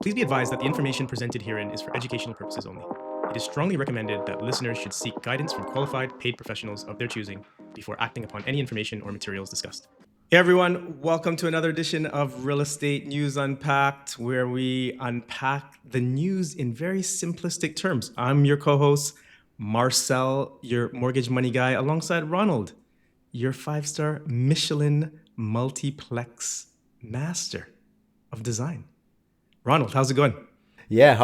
Please be advised that the information presented herein is for educational purposes only. It is strongly recommended that listeners should seek guidance from qualified paid professionals of their choosing before acting upon any information or materials discussed. Hey everyone, welcome to another edition of Real Estate News Unpacked, where we unpack the news in very simplistic terms. I'm your co-host, Marcel, your mortgage money guy, alongside Ronald, your 5-star Michelin multiplex master of design. Ronald, how's it going? Yeah,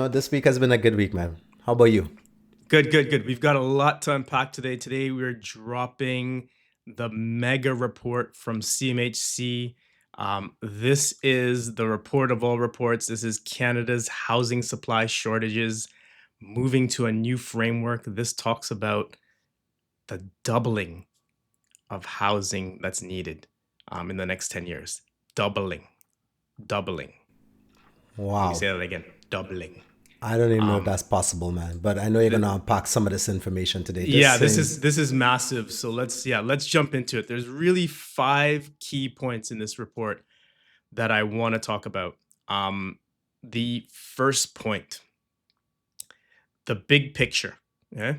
this week has been a good week, man. How about you? Good. We've got a lot to unpack today. Today we're dropping the mega report from CMHC. This is the report of all reports. This is Canada's housing supply shortages moving to a new framework. This talks about the doubling of housing that's needed in the next 10 years. Doubling. Let me Wow. say that again. Doubling. I don't even know if that's possible, man. But I know you're gonna unpack some of this information today. This Yeah, this seems is massive. So let's jump into it. There's really 5 key points in this report that I want to talk about. The first point, the big picture. Yeah,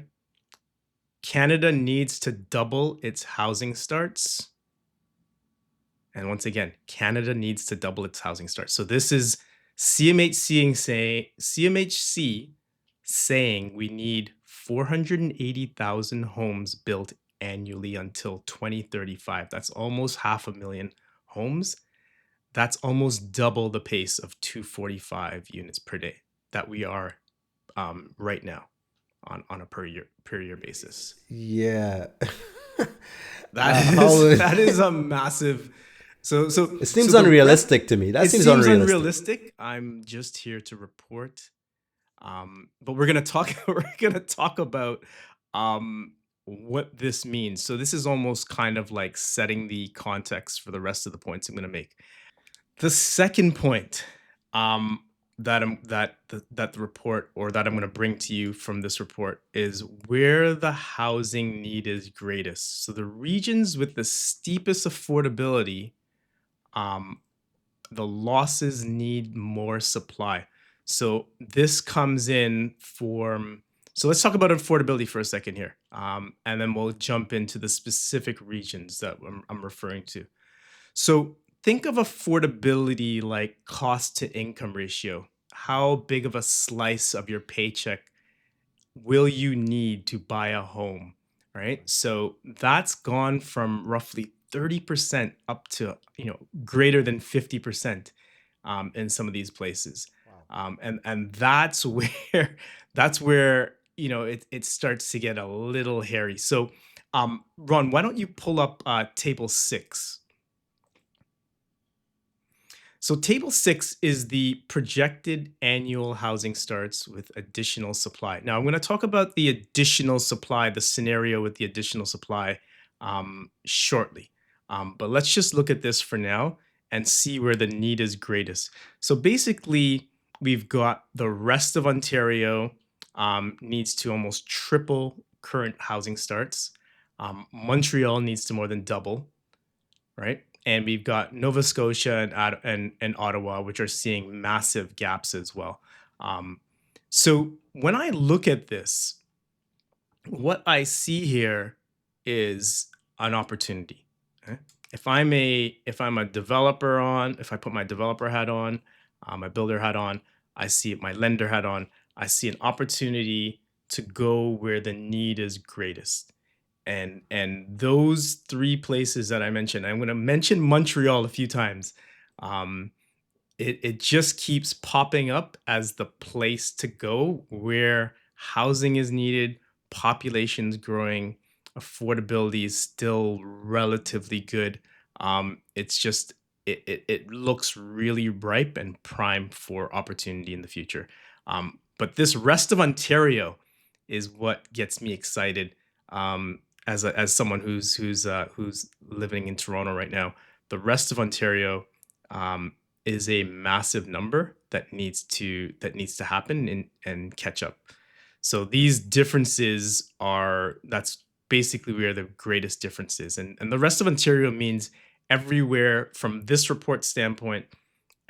Canada needs to double its housing starts. And once again, Canada needs to double its housing starts. So this is CMHC saying we need 480,000 homes built annually until 2035. That's almost 500,000 homes. That's almost double the pace of 245 units per day that we are right now on a per year basis. yeah. That How is that is a massive. it So seems the unrealistic to me. That it seems seems unrealistic. unrealistic. I'm just here to report. But we're gonna talk. We're gonna talk about what this means. So this is almost kind of like setting the context for the rest of the points I'm gonna make. The second point that the report or that I'm going to bring to you from this report is where the housing need is greatest. So the regions with the steepest affordability, um, the losses need more supply. So this comes in from. So let's talk about affordability for a second here, and then we'll jump into the specific regions that I'm referring to. So think of affordability like cost to income ratio. How big of a slice of your paycheck will you need to buy a home? Right. So that's gone from roughly 30% up to, greater than 50% in some of these places. Wow. And that's where it starts to get a little hairy. So Ron, why don't you pull up table 6? So table 6 is the projected annual housing starts with additional supply. Now I'm going to talk about the additional supply, the scenario with the additional supply shortly. But let's just look at this for now and see where the need is greatest. So basically, we've got the rest of Ontario needs to almost triple current housing starts. Montreal needs to more than double, right? And we've got Nova Scotia and Ottawa, which are seeing massive gaps as well. Um, so when I look at this, what I see here is an opportunity. Okay? If I'm a developer on, if I put my developer hat on, my builder hat on, I see my lender hat on, I see an opportunity to go where the need is greatest. And those 3 places that I mentioned, I'm going to mention Montreal a few times. Um, it just keeps popping up as the place to go where housing is needed, population's growing, affordability is still relatively good. It's just it looks really ripe and prime for opportunity in the future. But this rest of Ontario is what gets me excited. As someone who's living in Toronto right now, the rest of Ontario um, is a massive number that needs to happen and catch up. So these differences that's basically where the greatest difference is. And the rest of Ontario means everywhere from this report standpoint,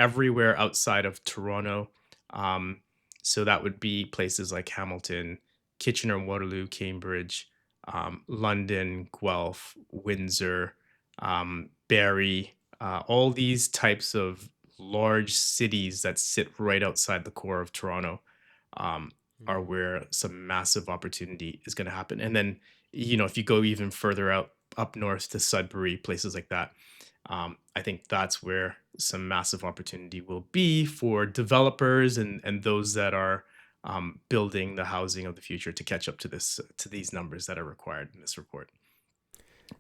everywhere outside of Toronto. Um, so that would be places like Hamilton, Kitchener, Waterloo, Cambridge, London, Guelph, Windsor, Barrie, all these types of large cities that sit right outside the core of Toronto, um, are where some massive opportunity is going to happen. And then, if you go even further out up north to Sudbury, places like that, I think that's where some massive opportunity will be for developers and those that are building the housing of the future to catch up to these numbers that are required in this report.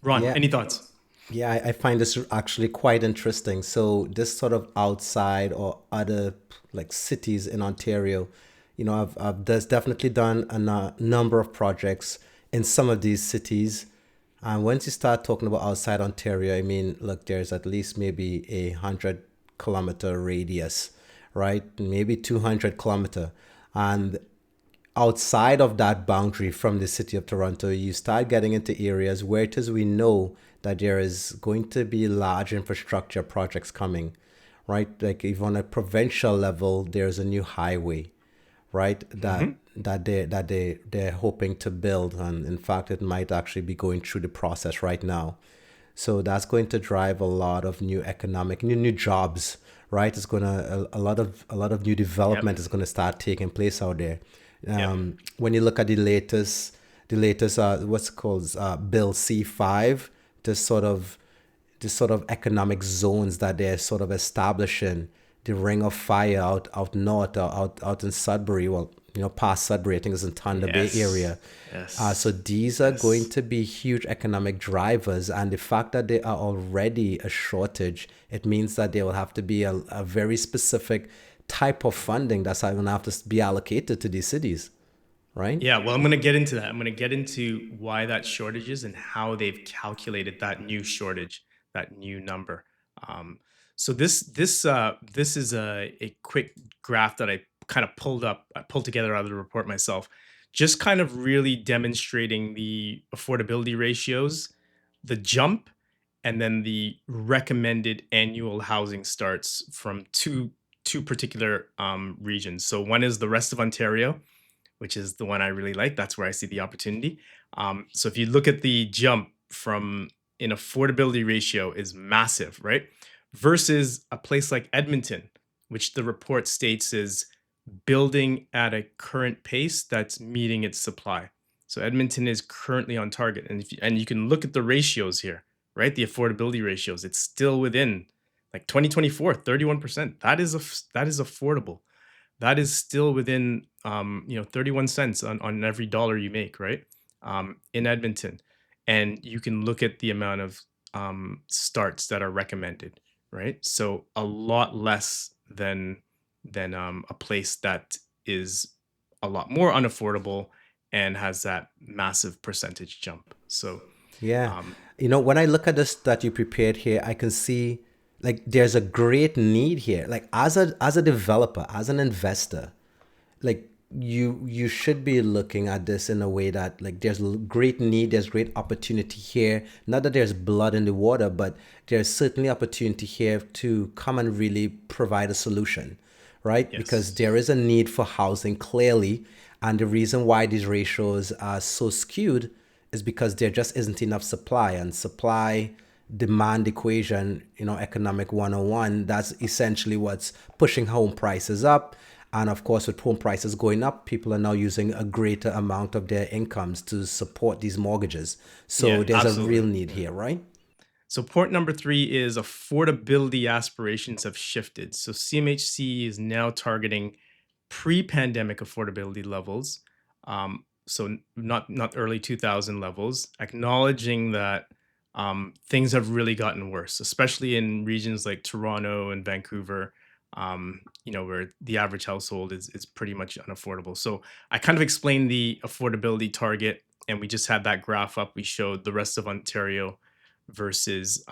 Ron, Yeah, any thoughts? yeah, I find this actually quite interesting. So this sort of outside or other like cities in Ontario, I've there's definitely done a number of projects in some of these cities. And once you start talking about outside Ontario, I mean, look, there's at least maybe 100 kilometer radius, right? Maybe 200 kilometer. And outside of that boundary from the city of Toronto, you start getting into areas where it is we know that there is going to be large infrastructure projects coming, right? Like even on a provincial level, there's a new highway, right? Hmm. They're hoping to build, and in fact, it might actually be going through the process right now. So that's going to drive a lot of new economic, new jobs, right? It's gonna a lot of new Yep. development is gonna start taking place out there. Yep. When you look at the latest what's it called Bill C5, this sort of economic zones that they're sort of establishing, the Ring of Fire out north, out in Sudbury, well, past Sudbury, I think it's in Thunder Bay Yes. area. So Yes. these are going Yes. to be huge economic drivers, and the fact that they are already a shortage, it means that there will have to be a very specific type of funding that's going to have to be allocated to these cities, right? Yeah, well, I'm going to get into that. I'm going to get into why that shortage is and how they've calculated that new shortage, that new number. Um, so this is a quick graph that I pulled together out of the report myself, just kind of really demonstrating the affordability ratios, the jump, and then the recommended annual housing starts from two particular regions. So one is the rest of Ontario, which is the one I really like. That's where I see the opportunity. So if you look at the jump from an affordability ratio is massive, right? Versus a place like Edmonton, which the report states is building at a current pace that's meeting its supply. So Edmonton is currently on target, and you can look at the ratios here, right? The affordability ratios, it's still within like 2024, 31%. That is affordable. That is still within 31 cents on every dollar you make, right? In Edmonton. And you can look at the amount of starts that are recommended, right? So a lot less than a place that is a lot more unaffordable and has that massive percentage jump. So Yeah. um, When I look at this that you prepared here, I can see like there's a great need here. Like as a developer, as an investor, like you should be looking at this in a way that like there's great need, there's great opportunity here. Not that there's blood in the water, but there's certainly opportunity here to come and really provide a solution, right? Because yes. there is a need for housing clearly, and the reason why these ratios are so skewed is because there just isn't enough supply, and supply demand equation, economic 101, that's essentially what's pushing home prices up. And of course, with home prices going up, people are now using a greater amount of their incomes to support these mortgages. So Yeah, there's a real absolutely. need Yeah. here, right? So point number three is affordability aspirations have shifted. So CMHC is now targeting pre-pandemic affordability levels. Not early 2000 levels, acknowledging that things have really gotten worse, especially in regions like Toronto and Vancouver, where the average household is pretty much unaffordable. So I kind of explained the affordability target, and we just had that graph up. We showed the rest of Ontario versus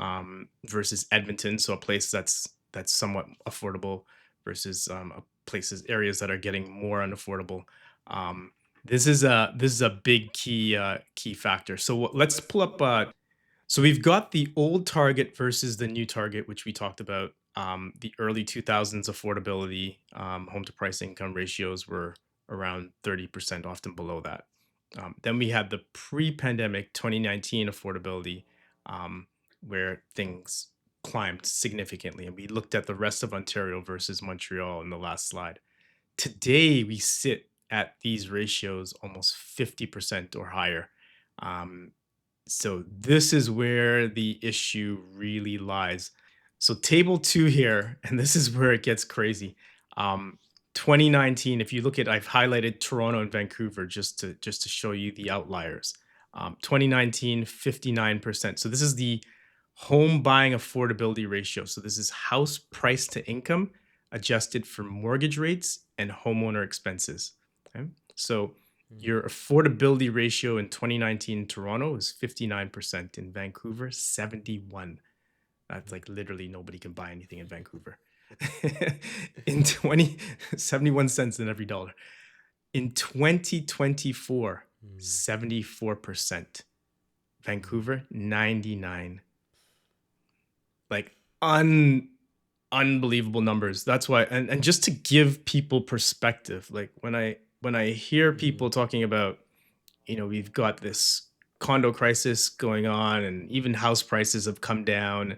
Edmonton, so a place that's somewhat affordable versus places areas that are getting more unaffordable. Um, this is a big key factor. So let's pull up. So we've got the old target versus the new target, which we talked about. The early 2000s affordability, home to price income ratios were around 30%, often below that. Then we had the pre-pandemic 2019 affordability, um, where things climbed significantly. And we looked at the rest of Ontario versus Montreal in the last slide. Today, we sit at these ratios almost 50% or higher. Um, so this is where the issue really lies. So table two here, and this is where it gets crazy. Um, 2019, if you look at, I've highlighted Toronto and Vancouver just to show you the outliers. 2019, 59%. So this is the home buying affordability ratio. So this is house price to income adjusted for mortgage rates and homeowner expenses. Okay. So your affordability ratio in 2019 in Toronto is 59%, in Vancouver 71. That's like literally nobody can buy anything in Vancouver. In 71 cents in every dollar. In 2024, 74%. Vancouver 99. Like unbelievable numbers. That's why, and just to give people perspective, like when I hear people talking about, we've got this condo crisis going on and even house prices have come down.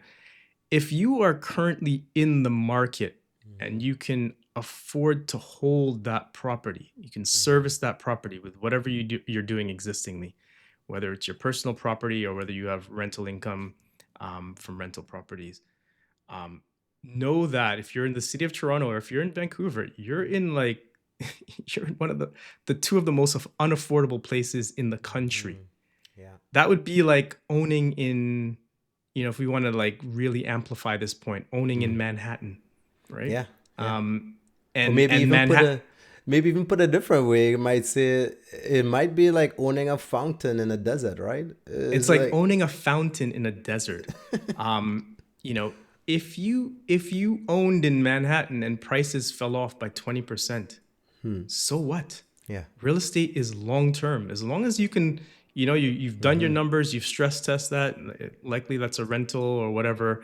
If you are currently in the market and you can afford to hold that property, you can service that property with whatever you're doing existingly, whether it's your personal property or whether you have rental income from rental properties. Um, know that if you're in the city of Toronto or if you're in Vancouver, you're in like you're in one of the two of the most unaffordable places in the country. Yeah. That would be like owning in, if we want to like really amplify this point, owning in Manhattan, right? Yeah. Yeah. Um, Or and Manhattan, maybe even put a different way. You might say it might be like owning a fountain in a desert, right? it's It's like like owning a fountain in a desert. Um, if you owned in Manhattan and prices fell off by 20%, so what? yeah. Real estate is long term. As long as you can, you've done your numbers, you've stress test that, likely that's a rental or whatever.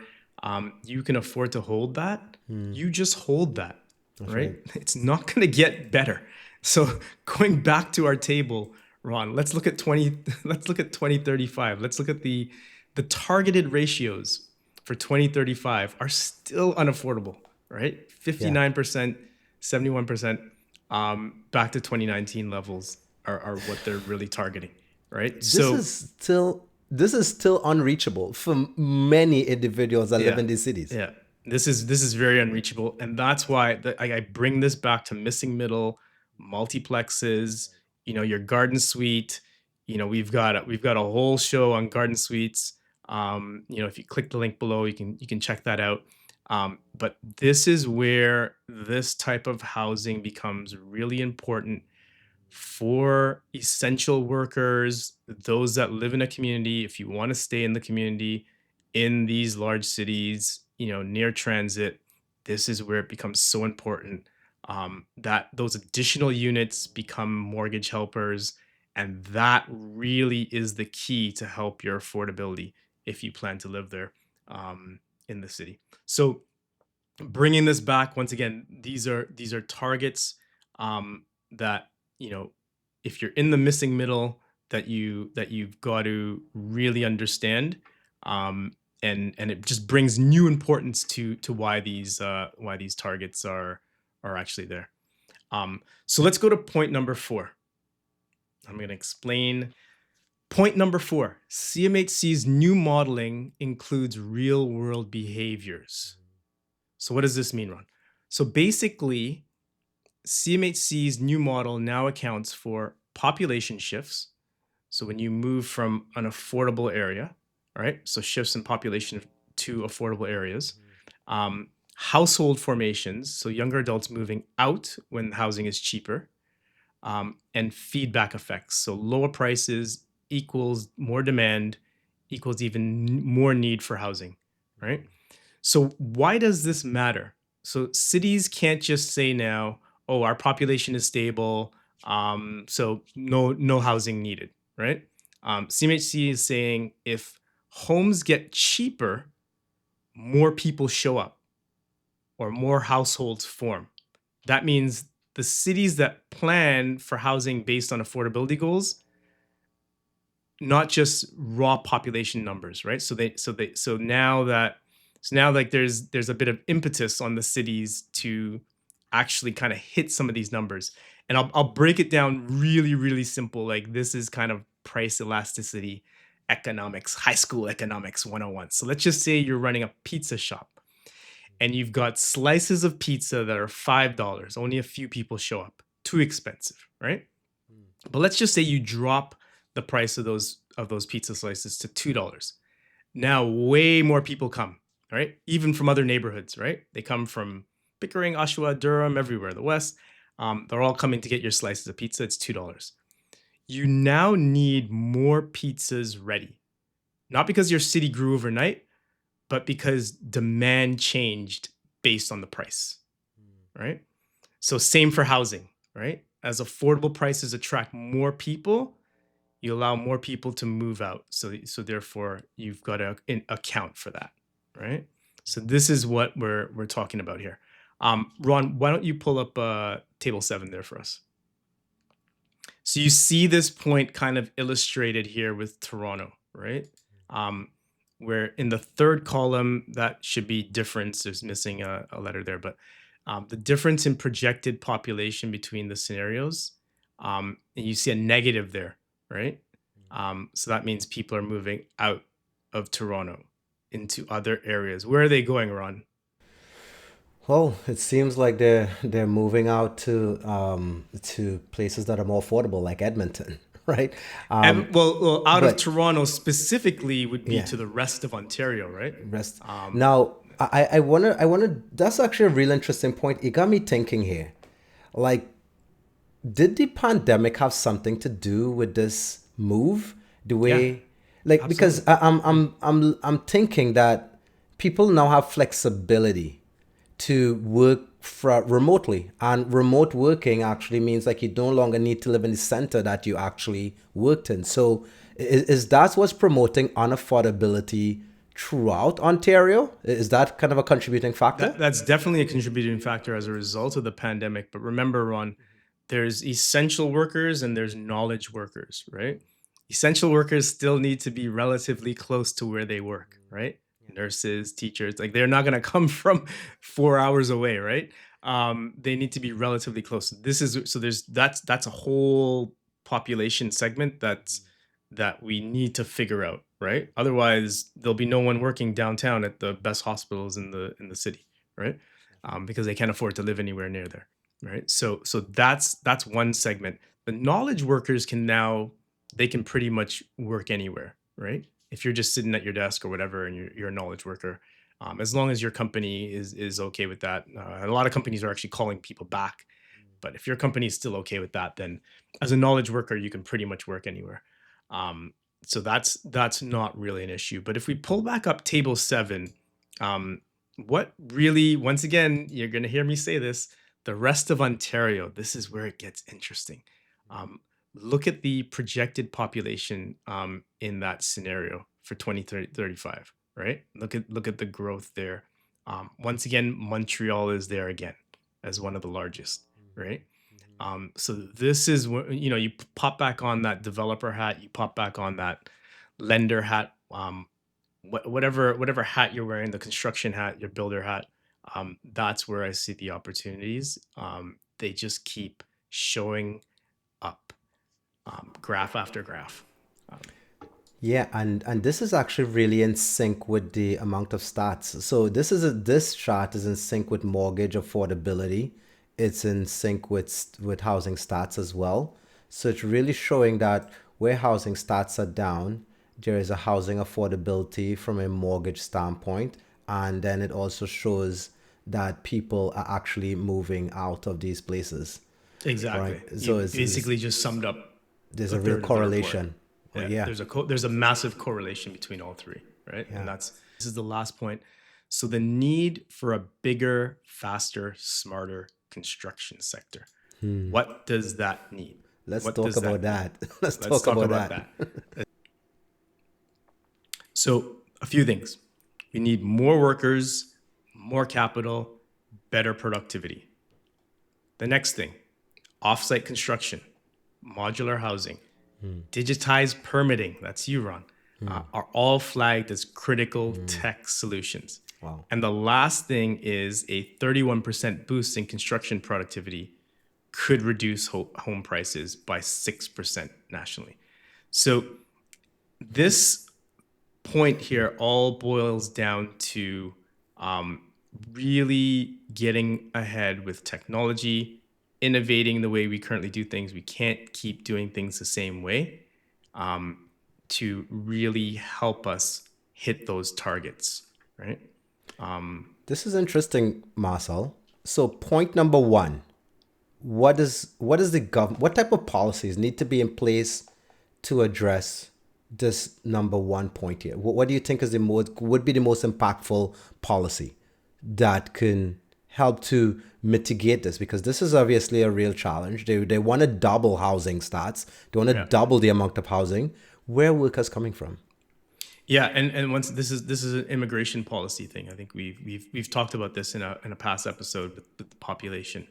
You can afford to hold that. You just hold that, That's right? right. It's not going to get better. So going back to our table, Ron, let's look at 20. Let's look at 2035. Let's look at the targeted ratios for 2035 are still unaffordable, right? Yeah. 59%, 71%, back to 2019 levels are what they're really targeting, right? This So is still this is still unreachable for many individuals that live yeah, in these cities. yeah, this is very unreachable, and that's why I bring this back to missing middle, multiplexes, your garden suite. We've got a whole show on garden suites. If you click the link below, you can check that out. But this is where this type of housing becomes really important for essential workers, those that live in a community. If you want to stay in the community in these large cities, near transit, this is where it becomes so important, that those additional units become mortgage helpers. And that really is the key to help your affordability if you plan to live there, in the city. So bringing this back once again, these are targets, that, you know if you're in the missing middle, that you've got to really understand, and it just brings new importance to why these targets are actually there. So let's go to point number 4. I'm going to explain point number 4. CMHC's new modeling includes real world behaviors. So what does this mean, Ron? So basically, CMHC's new model now accounts for population shifts. So when you move from an affordable area, all right, so shifts in population to affordable areas, household formations, so younger adults moving out when housing is cheaper, and feedback effects. So lower prices equals more demand equals even more need for housing, right? So why does this matter? So cities can't just say now, "Oh, our population is stable, so no housing needed," right? CMHC is saying if homes get cheaper, more people show up. or more households form. That means the cities that plan for housing based on affordability goals, not just raw population numbers, right? So now like there's a bit of impetus on the cities to actually kind of hit some of these numbers. And I'll break it down really, really simple. Like this is kind of price elasticity economics, high school economics 101. So let's just say you're running a pizza shop and you've got slices of pizza that are $5. Only a few people show up. Too expensive, right? But let's just say you drop the price of those pizza slices to $2. Now way more people come, right? Even from other neighborhoods, right? They come from Pickering, Oshawa, Durham, everywhere, the West. They're all coming to get your slices of pizza. It's $2. You now need more pizzas ready. Not because your city grew overnight, but because demand changed based on the price, right? So same for housing, right? As affordable prices attract more people, you allow more people to move out. So therefore, you've got to account for that, right? So this is what we're talking about here. Ron, why don't you pull up table 7 there for us? So you see this point kind of illustrated here with Toronto, right? Where in the third column, that should be difference. There's missing a letter there, but the difference in projected population between the scenarios, and you see a negative there, right? So that means people are moving out of Toronto into other areas. Where are they going, Ron? Well, it seems like they're moving out to places that are more affordable, like Edmonton, right? And well, out of But Toronto specifically would be yeah, to the rest of Ontario, right? rest. Now, I wanna. That's actually a real interesting point. It got me thinking here. Like, did the pandemic have something to do with this move? The Yeah, way, like, because absolutely. I'm thinking that people now have flexibility to work remotely, and remote working actually means like you no longer need to live in the center that you actually worked in. So is that what's promoting unaffordability throughout Ontario? Is that kind of a contributing factor? That's definitely a contributing factor as a result of the pandemic. But remember, Ron, there's essential workers and there's knowledge workers, right? Essential workers still need to be relatively close to where they work, right? Nurses, teachers, like they're not going to come from 4 hours away, right? They need to be relatively close. This is so there's that's a whole population segment that we need to figure out, right? Otherwise, there'll be no one working downtown at the best hospitals in the city, right? Because they can't afford to live anywhere near there, right? So that's one segment. The knowledge workers can now they can pretty much work anywhere, right? If you're just sitting at your desk or whatever, and you're a knowledge worker, as long as your company is okay with that. A lot of companies are actually calling people back, but if your company is still okay with that, then as a knowledge worker, you can pretty much work anywhere. Um, so that's not really an issue. But if we pull back up table 7, what really, once again, you're going to hear me say this, the rest of Ontario, this is where it gets interesting. Um, Look at the projected population in that scenario for 2035, right? Look at the growth there. Once again, Montreal is there again as one of the largest, right? So this is what you pop back on that developer hat, you pop back on that lender hat, whatever hat you're wearing, the construction hat, your builder hat. That's where I see the opportunities. They just keep showing up, graph after graph. Um, Yeah, and this is actually really in sync with the amount of stats. So this chart is in sync with mortgage affordability. It's in sync with housing stats as well. So it's really showing that where housing stats are down, there is a housing affordability from a mortgage standpoint, and then it also shows that people are actually moving out of these places, right? exactly. You So basically just summed up there's a a real third of the report. correlation. Oh Yeah, yeah, there's a massive correlation between all three, right? And yeah. this is the last point. So the need for a bigger, faster, smarter construction sector. What does that need? Let's What talk does about that mean? that. Let's Let's talk talk about about that. that. So, a few things. We need more workers, more capital, better productivity. The next thing, offsite construction, modular housing, digitized permitting, that's you, Ron, are all flagged as critical tech solutions. Wow. And the last thing is a 31% boost in construction productivity could reduce home prices by 6% nationally. So this point here all boils down to really getting ahead with technology, innovating the way we currently do things. We can't keep doing things the same way to really help us hit those targets, right? This is interesting, Marcel. So point number one, what what type of policies need to be in place to address this number one point here? What do you think is would be the most impactful policy that can help to mitigate this? Because this is obviously a real challenge. They want to double housing starts. They want to double the amount of housing. Where are workers coming from? Yeah, and once this is an immigration policy thing. I think we've talked about this in a past episode with the population.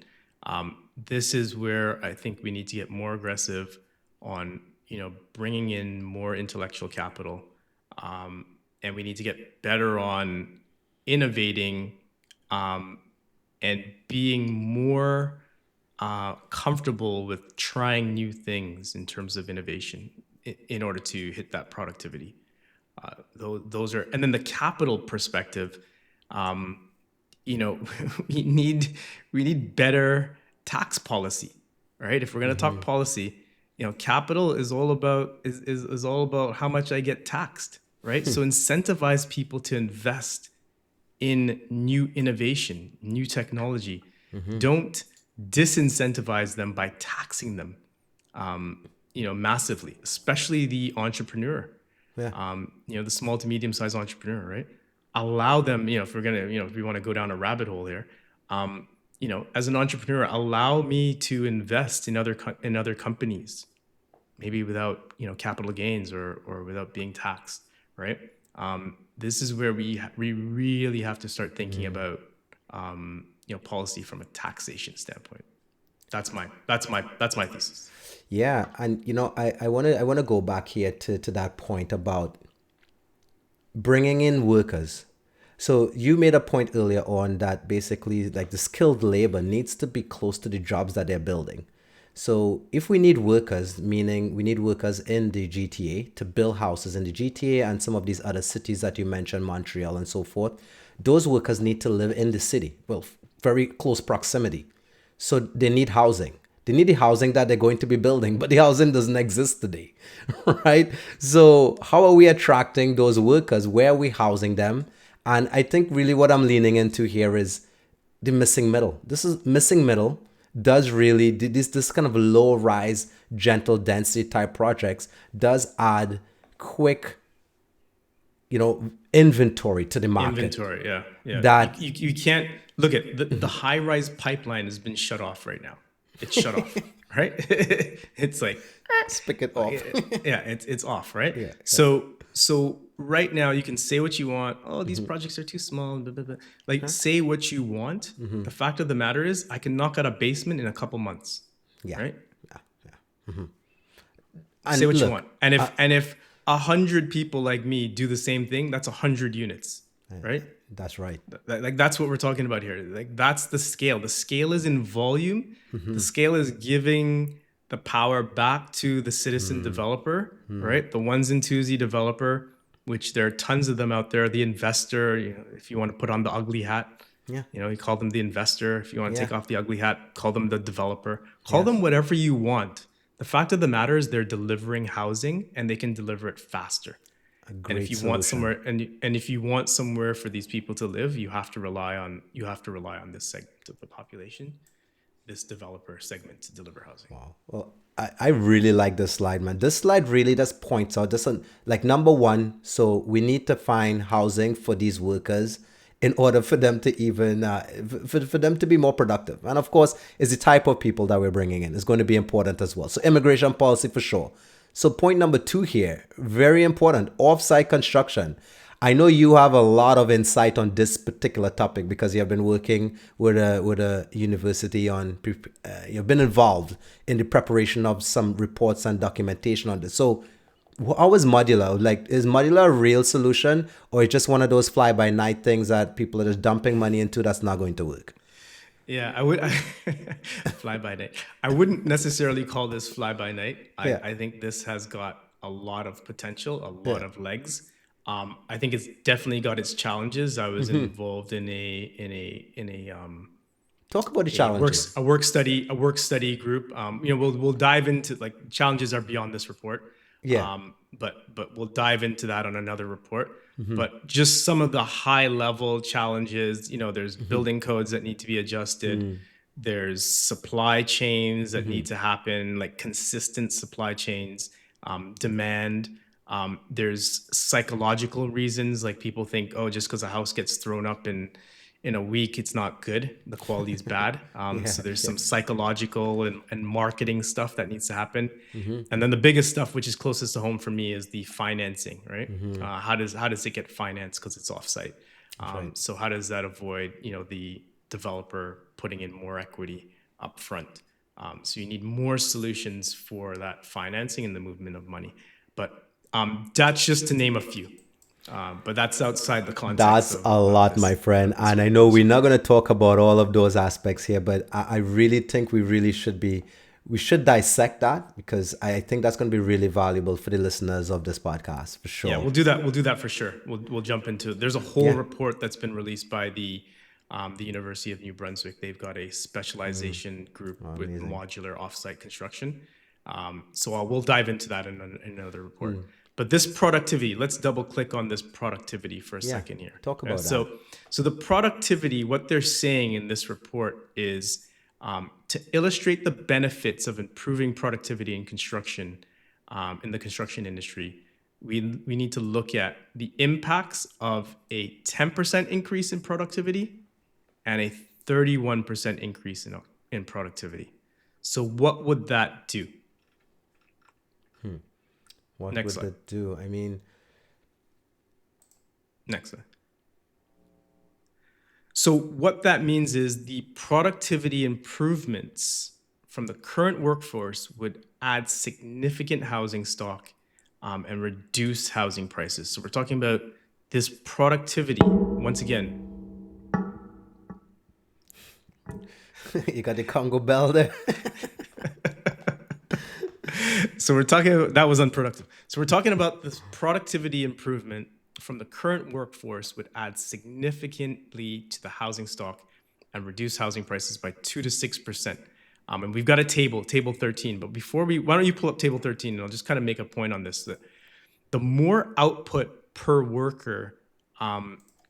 This is where I think we need to get more aggressive on bringing in more intellectual capital, and we need to get better on innovating and being more comfortable with trying new things in terms of innovation in order to hit that productivity. Those are, and then the capital perspective, we need better tax policy, right? If we're going to talk policy, capital is all about is all about how much I get taxed, right? So incentivize people to invest in new innovation, new technology. Don't disincentivize them by taxing them, massively, especially the entrepreneur. Yeah. The small to medium sized entrepreneur, right? Allow them, if we're gonna, if we want to go down a rabbit hole here, as an entrepreneur, allow me to invest in other companies, maybe without capital gains or without being taxed, right? This is where we really have to start thinking about policy from a taxation standpoint. That's my thesis. Yeah, and I want to go back here to that point about bringing in workers. So you made a point earlier on that basically like the skilled labor needs to be close to the jobs that they're building. So if we need workers, meaning we need workers in the GTA to build houses in the GTA and some of these other cities that you mentioned, Montreal and so forth, those workers need to live in the city, well, very close proximity. So they need housing. They need the housing that they're going to be building, but the housing doesn't exist today, right? So how are we attracting those workers? Where are we housing them? And I think really what I'm leaning into here is the missing middle. This is missing middle does really, this kind of low rise, gentle density type projects does add quick, inventory to the market. Inventory, yeah. That you can't look at the high rise pipeline has been shut off right now. It's shut off, right? It's like spigot off. Yeah, it's off, right? Yeah. So right now you can say what you want. Oh, these projects are too small. Blah, blah, blah. Like say what you want. The fact of the matter is, I can knock out a basement in a couple months. Yeah. Right. Yeah. Say what you want, and if 100 people like me do the same thing, that's 100 units, right? That's right. Like that's what we're talking about here. Like that's the scale. The scale is in volume. The scale is giving the power back to the citizen developer, right? The ones and twosy developer, which there are tons of them out there. The investor, if you want to put on the ugly hat, you call them the investor. If you want to take off the ugly hat, call them the developer. Call them whatever you want. The fact of the matter is they're delivering housing and they can deliver it faster. And if you want somewhere, and if you want somewhere for these people to live, you have to rely on this segment of the population, this developer segment to deliver housing. Wow. Well, I really like this slide, man. This slide really just points out this, like number one. So we need to find housing for these workers in order for them to even for them to be more productive. And of course, it's the type of people that we're bringing in is going to be important as well. So immigration policy for sure. So point number two here, very important, off-site construction. I know you have a lot of insight on this particular topic because you have been working with a university on. You've been involved in the preparation of some reports and documentation on this. So, how is modular? Like, is modular a real solution, or it's just one of those fly by night things that people are just dumping money into that's not going to work? Yeah, I would fly by night. I wouldn't necessarily call this fly by night. Yeah, I think this has got a lot of potential, a lot yeah. of legs. I think it's definitely got its challenges. I was involved in Talk about the challenges. a work study group. We'll dive into, like, challenges are beyond this report, Yeah. but we'll dive into that on another report. But just some of the high level challenges, there's building codes that need to be adjusted. There's supply chains that need to happen, like consistent supply chains, demand. There's psychological reasons, like people think, oh, just because a house gets thrown up in a week, it's not good. The quality is bad. Yeah, So there's yeah. some psychological and marketing stuff that needs to happen. And then the biggest stuff, which is closest to home for me, is the financing, right? How does it get financed because it's offsite? That's right. So how does that avoid, the developer putting in more equity up front? So you need more solutions for that financing and the movement of money. But that's just to name a few. But that's outside the context That's a of lot, this my friend. of this And I know report. we're So not going to talk about all of those aspects here, but I really think we should dissect that because I think that's going to be really valuable for the listeners of this podcast for yeah, sure. we'll do that. We'll do that for sure. We'll jump into it. There's a whole Yeah. report that's been released by the University of New Brunswick. They've got a specialization group Oh, with amazing. modular offsite construction. So we'll dive into that in another report. But this productivity, let's double click on this productivity for a Yeah. second here. Talk Okay, about that. so the productivity, what they're saying in this report is, to illustrate the benefits of improving productivity in construction, in the construction industry, we need to look at the impacts of a 10% increase in productivity and a 31% increase in productivity. So what would that do? What Next would slide. that do? I mean, Next slide. So what that means is the productivity improvements from the current workforce would add significant housing stock, and reduce housing prices. So we're talking about this productivity once again. you got the Congo bell there. So we're talking about, that was unproductive. So we're talking about this productivity improvement from the current workforce would add significantly to the housing stock and reduce housing prices by 2 to 6%. And we've got a table 13. But why don't you pull up table 13 and I'll just kind of make a point on this. That the more output per worker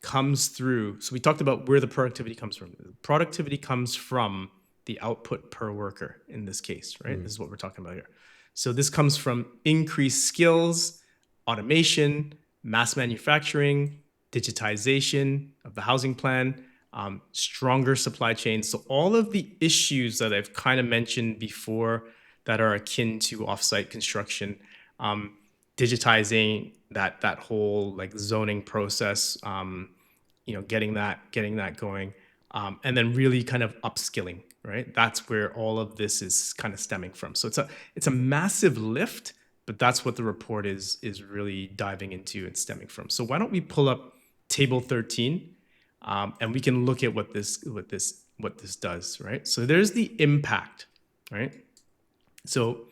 comes through. So we talked about where the productivity comes from. The productivity comes from the output per worker in this case, right? This is what we're talking about here. So this comes from increased skills, automation, mass manufacturing, digitization of the housing plan, stronger supply chains. So all of the issues that I've kind of mentioned before that are akin to offsite construction, digitizing that whole, like, zoning process, getting that going, and then really kind of upskilling, right? That's where all of this is kind of stemming from. So it's a massive lift, but that's what the report is really diving into and stemming from. So why don't we pull up table 13, and we can look at what this does, right? So there's the impact, right? So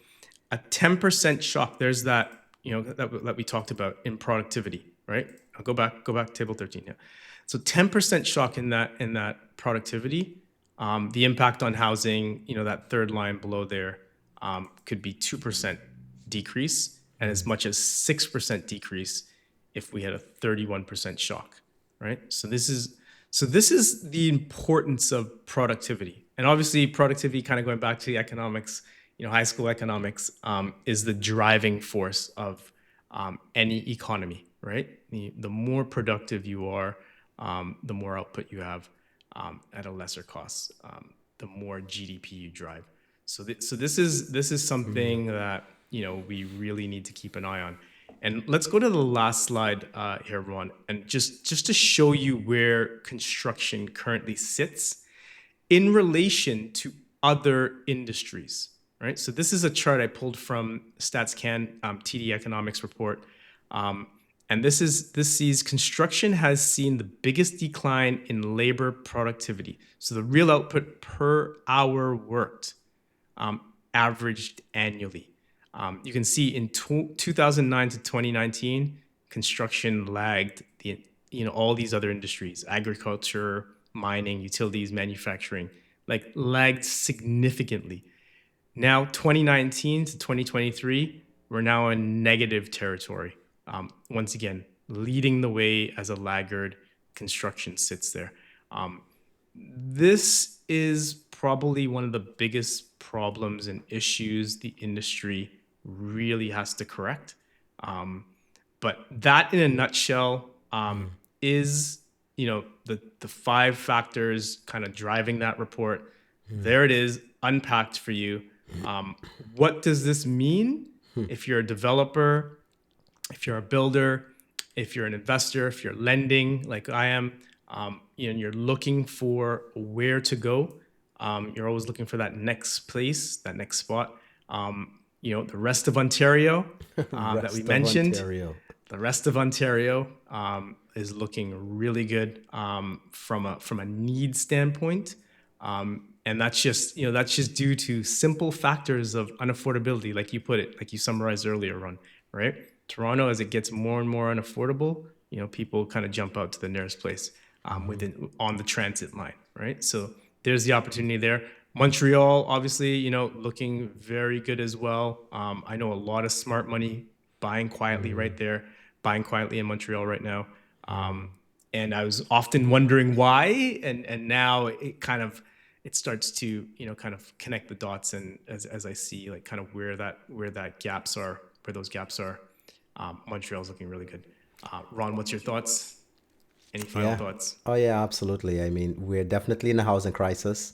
a 10% shock, there's that, that we talked about in productivity, right? I'll go back to table 13. Yeah. So 10% shock in that productivity, the impact on housing, that third line below there, could be 2% decrease and as much as 6% decrease if we had a 31% shock, right? So this is the importance of productivity. And obviously productivity, kind of going back to the economics, high school economics, is the driving force of any economy, right? The more productive you are, the more output you have, at a lesser cost, the more GDP you drive. So this is something that we really need to keep an eye on. And let's go to the last slide here, Ron, and just to show you where construction currently sits in relation to other industries, right? So this is a chart I pulled from StatsCan TD Economics report. And this sees construction has seen the biggest decline in labor productivity. So the real output per hour worked averaged annually. You can see in 2009 to 2019, construction lagged all these other industries, agriculture, mining, utilities, manufacturing, like lagged significantly. Now, 2019 to 2023, we're now in negative territory. Once again, leading the way as a laggard, construction sits there. This is probably one of the biggest problems and issues the industry really has to correct. But that, in a nutshell, is the five factors kind of driving that report. There it is, unpacked for you. What does this mean if you're a developer, if you're a builder, if you're an investor, if you're lending like I am, and you're looking for where to go. You're always looking for that next place, that next spot. The rest of Ontario that we mentioned. Ontario. The rest of Ontario is looking really good from a need standpoint, and that's just due to simple factors of unaffordability, like you put it, like you summarized earlier, Ron. Right? Toronto, as it gets more and more unaffordable, people kind of jump out to the nearest place on the transit line. Right? So there's the opportunity there. Montreal, obviously, looking very good as well. I know a lot of smart money buying quietly right there, buying quietly in Montreal right now. And I was often wondering why, and now it starts to kind of connect the dots, and as I see like kind of where those gaps are, Montreal's looking really good. Ron, what's your thoughts? Any final thoughts? Oh, yeah, absolutely. I mean, we're definitely in a housing crisis.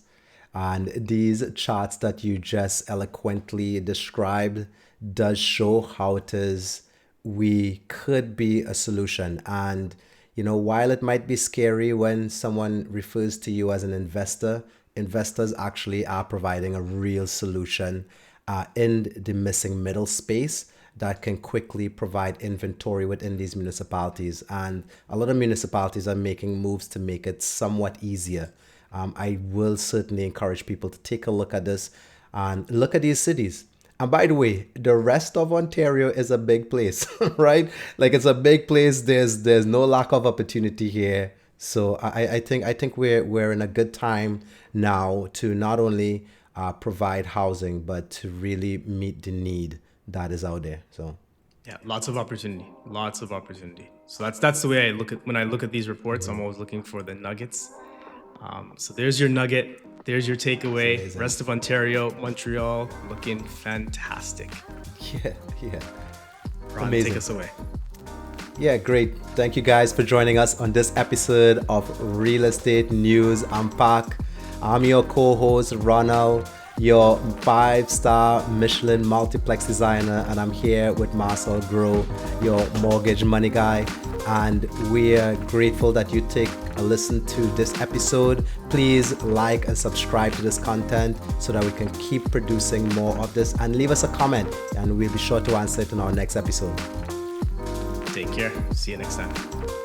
And these charts that you just eloquently described does show how it is we could be a solution. And, while it might be scary when someone refers to you as an investor, investors actually are providing a real solution in the missing middle space that can quickly provide inventory within these municipalities. And a lot of municipalities are making moves to make it somewhat easier. I will certainly encourage people to take a look at this and look at these cities. And by the way, the rest of Ontario is a big place, right? Like it's a big place. There's no lack of opportunity here. So I think we're in a good time now to not only provide housing, but to really meet the need that is out there. So yeah, lots of opportunity. So that's the way I look at when I look at these reports. I'm always looking for the nuggets. So there's your nugget. There's your takeaway. Rest of Ontario, Montreal, looking fantastic. Yeah. Ron, Amazing. take us away. Yeah, great. Thank you guys for joining us on this episode of Real Estate News Unpacked. I'm your co-host, Ronald, your 5-star Michelin multiplex designer, and I'm here with Marcel, your mortgage money guy. And we're grateful that you take a listen to this episode. Please like and subscribe to this content so that we can keep producing more of this, and leave us a comment and we'll be sure to answer it in our next episode. Take care. See you next time.